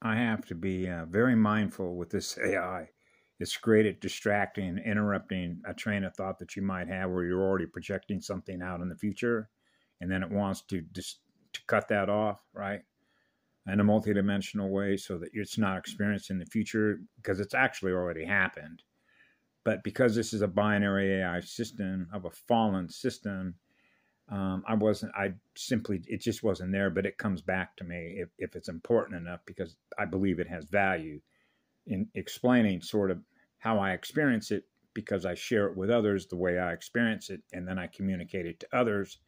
I have to be very mindful with this AI. It's great at distracting and interrupting a train of thought that you might have where you're already projecting something out in the future, and then it wants to cut that off, right? In a multidimensional way so that it's not experienced in the future because it's actually already happened. But because this is a binary AI system of a fallen system, it just wasn't there, but it comes back to me if it's important enough because I believe it has value in explaining sort of how I experience it because I share it with others the way I experience it, and then I communicate it to others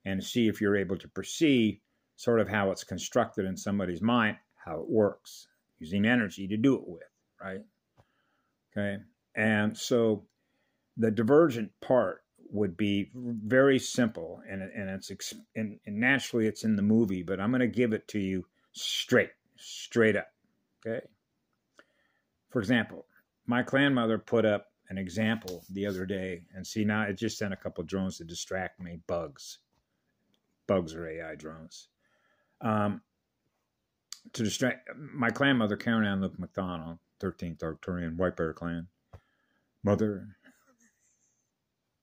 and see if you're able to perceive sort of how it's constructed in somebody's mind, how it works, using energy to do it with, right? Okay. And so the divergent part would be very simple, and naturally it's in the movie, but I'm going to give it to you straight up. Okay. For example, my grandmother put up an example the other day, and see now it just sent a couple of drones to distract me. Bugs are AI drones. To distract my grandmother, Karen Ann Luke McDonald, 13th Arcturian White Bear Clan, mothers,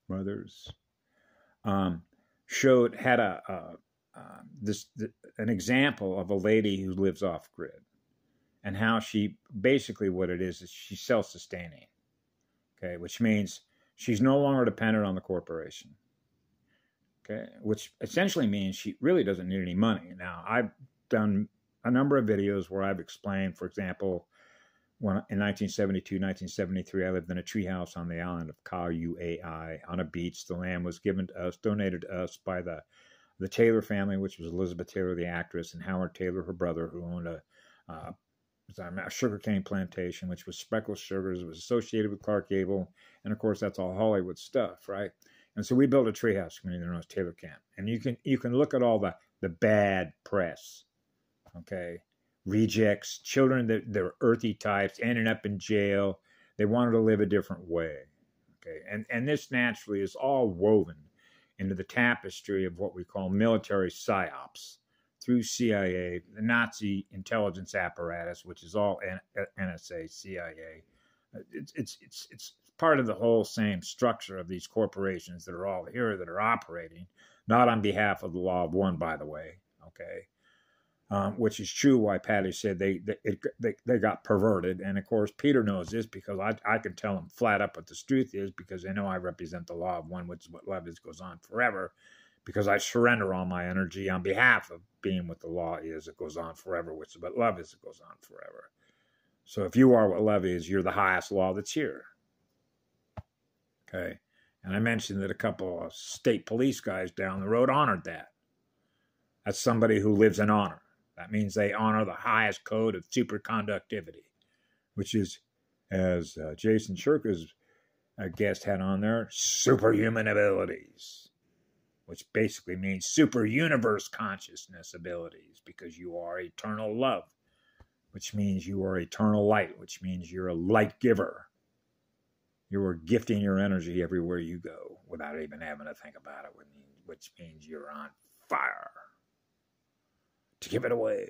had an example of a lady who lives off grid, and how she basically what it is she's self-sustaining, okay, which means she's no longer dependent on the corporation, okay, which essentially means she really doesn't need any money. Now, I've done a number of videos where I've explained, for example, when in 1972, 1973, I lived in a treehouse on the island of Kauai on a beach. The land was given to us, donated to us by the Taylor family, which was Elizabeth Taylor, the actress, and Howard Taylor, her brother, who owned a sugarcane plantation, which was Speckled Sugars. It was associated with Clark Gable. And of course, that's all Hollywood stuff, right? And so we built a treehouse community known as Taylor Camp. And you can look at all the bad press, okay? Rejects, children that they're earthy types, ending up in jail. They wanted to live a different way, okay? And this naturally is all woven into the tapestry of what we call military psyops through CIA, the Nazi intelligence apparatus, which is all NSA, CIA. It's part of the whole same structure of these corporations that are all here that are operating, not on behalf of the law of one, by the way, okay? Which is true why Patty said they got perverted. And of course, Peter knows this because I can tell him flat up what the truth is because they know I represent the law of one, which is what love is, goes on forever, because I surrender all my energy on behalf of being what the law is, it goes on forever, which is what love is, it goes on forever. So if you are what love is, you're the highest law that's here. Okay. And I mentioned that a couple of state police guys down the road honored that. That's somebody who lives in honor. That means they honor the highest code of superconductivity, which is, as Jason Shirka's guest had on there, superhuman abilities, which basically means super universe consciousness abilities, because you are eternal love, which means you are eternal light, which means you're a light giver. You are gifting your energy everywhere you go without even having to think about it, which means you're on fire to give it away.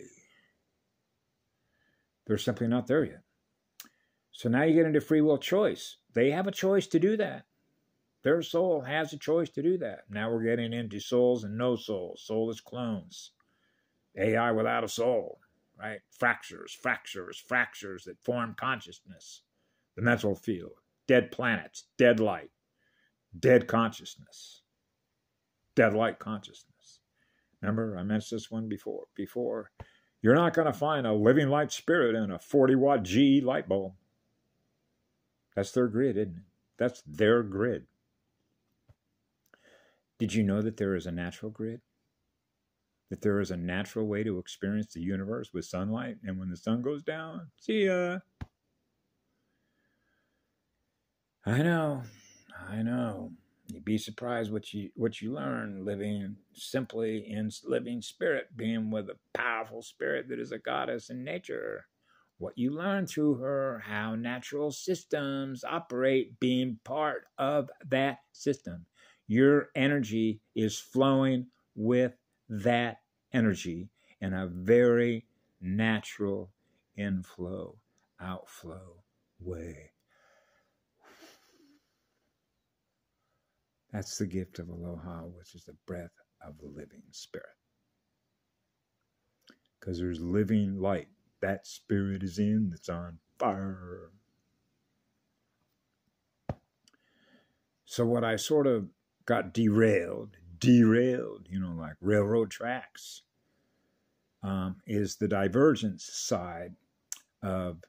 They're simply not there yet. So now you get into free will choice. They have a choice to do that. Their soul has a choice to do that. Now we're getting into souls and no souls, soulless clones, AI without a soul, right? Fractures that form consciousness, the mental field, dead planets, dead light, dead consciousness, dead light consciousness. Remember, I mentioned this one before. You're not going to find a living light spirit in a 40-watt GE light bulb. That's their grid, isn't it? That's their grid. Did you know that there is a natural grid? That there is a natural way to experience the universe with sunlight, and when the sun goes down, see ya. I know. You'd be surprised what you learn living simply in living spirit, being with a powerful spirit that is a goddess in nature. What you learn through her, how natural systems operate, being part of that system. Your energy is flowing with that energy in a very natural, inflow, outflow way. That's the gift of aloha, which is the breath of the living spirit. Because there's living light. That spirit is in, that's on fire. So what I sort of got derailed, like railroad tracks, is the divergence side of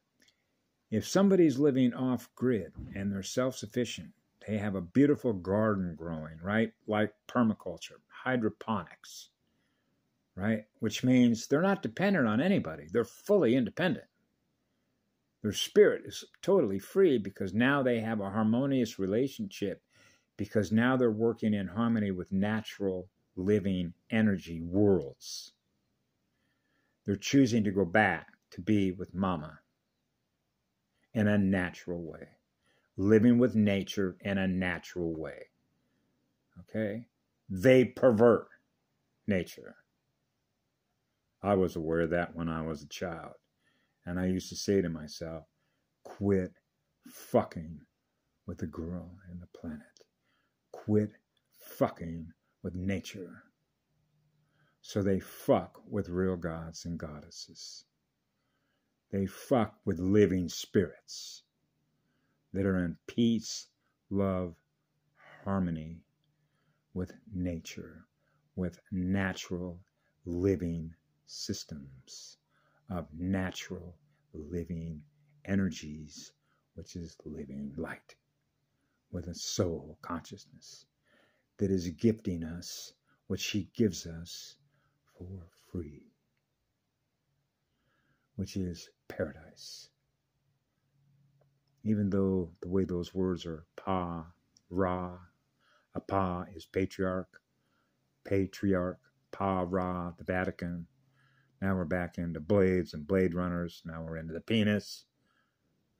if somebody's living off grid and they're self-sufficient, they have a beautiful garden growing, right? Like permaculture, hydroponics, right? Which means they're not dependent on anybody. They're fully independent. Their spirit is totally free because now they have a harmonious relationship, because now they're working in harmony with natural living energy worlds. They're choosing to go back to be with mama in a natural way, living with nature in a natural way. Okay? They pervert nature. I was aware of that when I was a child. And I used to say to myself, quit fucking with the girl and the planet. Quit fucking with nature. So they fuck with real gods and goddesses. They fuck with living spirits that are in peace, love, harmony with nature, with natural living systems of natural living energies, which is living light, with a soul consciousness that is gifting us what she gives us for free, which is paradise. Even though the way those words are pa, ra, a pa is patriarch, pa, ra, the Vatican. Now we're back into blades and blade runners. Now we're into the penis,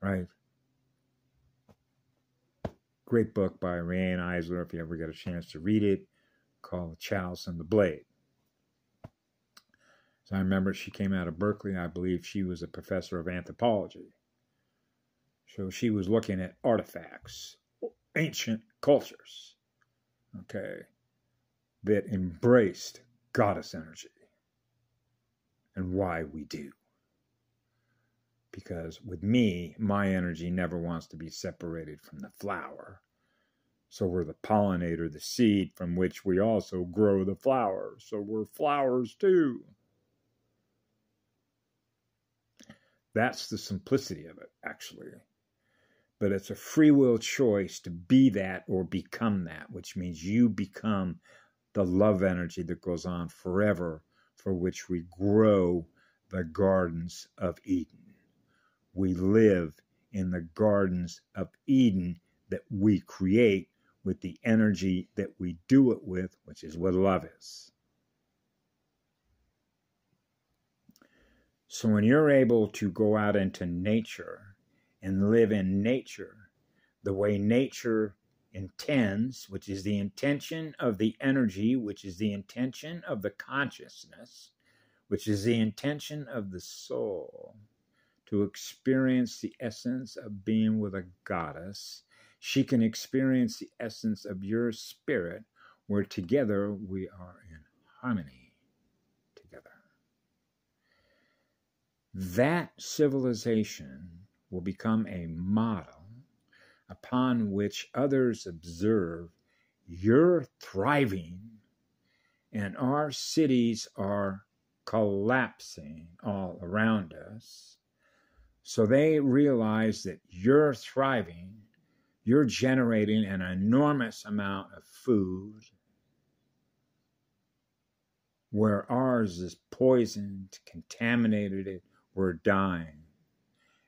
right? Great book by Rayanne Eisler, if you ever get a chance to read it, called The Chalice and the Blade. So I remember she came out of Berkeley. I believe she was a professor of anthropology. So she was looking at artifacts, ancient cultures, okay, that embraced goddess energy. And why we do. Because with me, my energy never wants to be separated from the flower. So we're the pollinator, the seed from which we also grow the flower. So we're flowers too. That's the simplicity of it, actually. But it's a free will choice to be that or become that, which means you become the love energy that goes on forever, for which we grow the gardens of Eden. We live in the gardens of Eden that we create with the energy that we do it with, which is what love is. So when you're able to go out into nature and live in nature the way nature intends, which is the intention of the energy, which is the intention of the consciousness, which is the intention of the soul, to experience the essence of being with a goddess, she can experience the essence of your spirit, where together we are in harmony together. That civilization will become a model upon which others observe you're thriving and our cities are collapsing all around us. So they realize that you're thriving, you're generating an enormous amount of food, where ours is poisoned, contaminated, we're dying.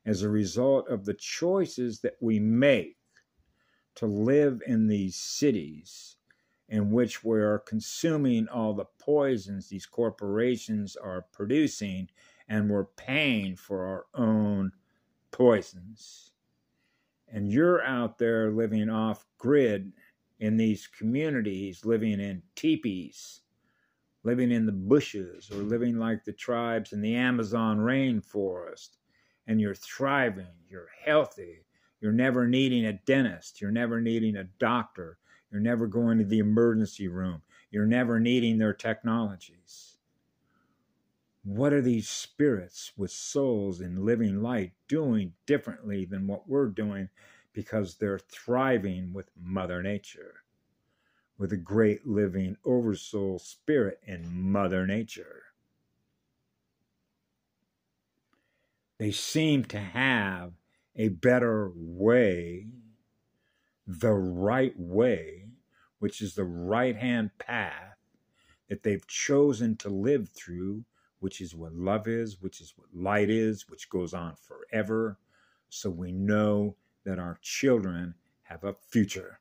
As a result of the choices that we make to live in these cities in which we are consuming all the poisons these corporations are producing, and we're paying for our own poisons. And you're out there living off grid in these communities, living in teepees, living in the bushes, or living like the tribes in the Amazon rainforest, and you're thriving, you're healthy, you're never needing a dentist, you're never needing a doctor, you're never going to the emergency room, you're never needing their technologies. What are these spirits with souls in living light doing differently than what we're doing? Because they're thriving with Mother Nature, with a great living oversoul spirit in Mother Nature. They seem to have a better way, the right way, which is the right-hand path that they've chosen to live through, which is what love is, which is what light is, which goes on forever. So we know that our children have a future.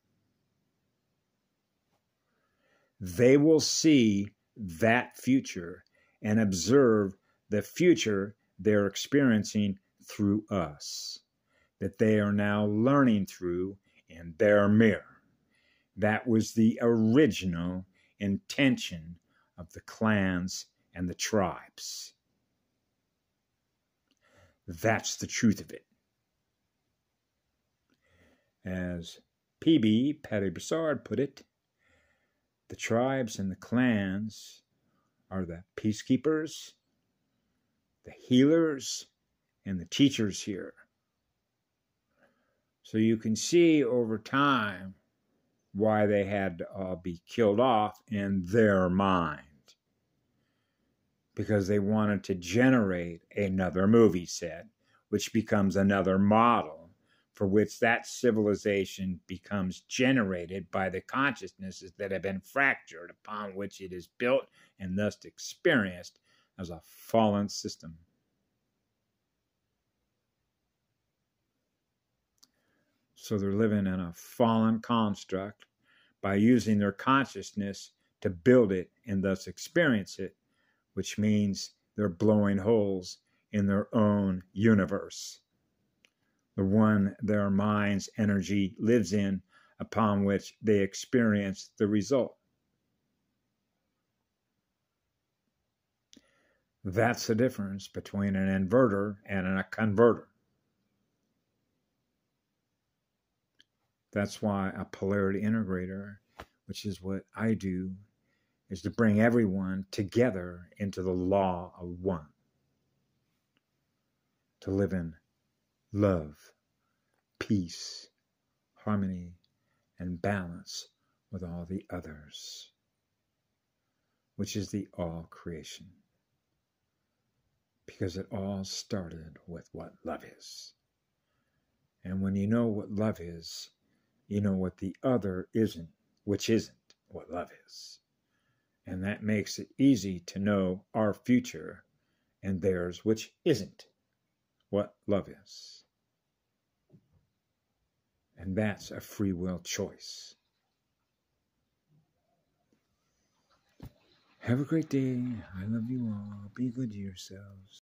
They will see that future and observe the future they're experiencing through us, that they are now learning through in their mirror. That was the original intention of the clans and the tribes. That's the truth of it. As P.B. Patty Broussard put it, the tribes and the clans are the peacekeepers, the healers, and the teachers here. So you can see over time why they had to all be killed off in their mind. Because they wanted to generate another movie set, which becomes another model for which that civilization becomes generated by the consciousnesses that have been fractured upon which it is built and thus experienced as a fallen system. So they're living in a fallen construct by using their consciousness to build it and thus experience it, which means they're blowing holes in their own universe, the one their mind's energy lives in, upon which they experience the result. That's the difference between an inverter and a converter. That's why a polarity integrator, which is what I do, is to bring everyone together into the law of one. To live in love, peace, harmony, and balance with all the others, which is the all creation. Because it all started with what love is. And when you know what love is, you know what the other isn't, which isn't what love is. And that makes it easy to know our future and theirs, which isn't what love is. And that's a free will choice. Have a great day. I love you all. Be good to yourselves.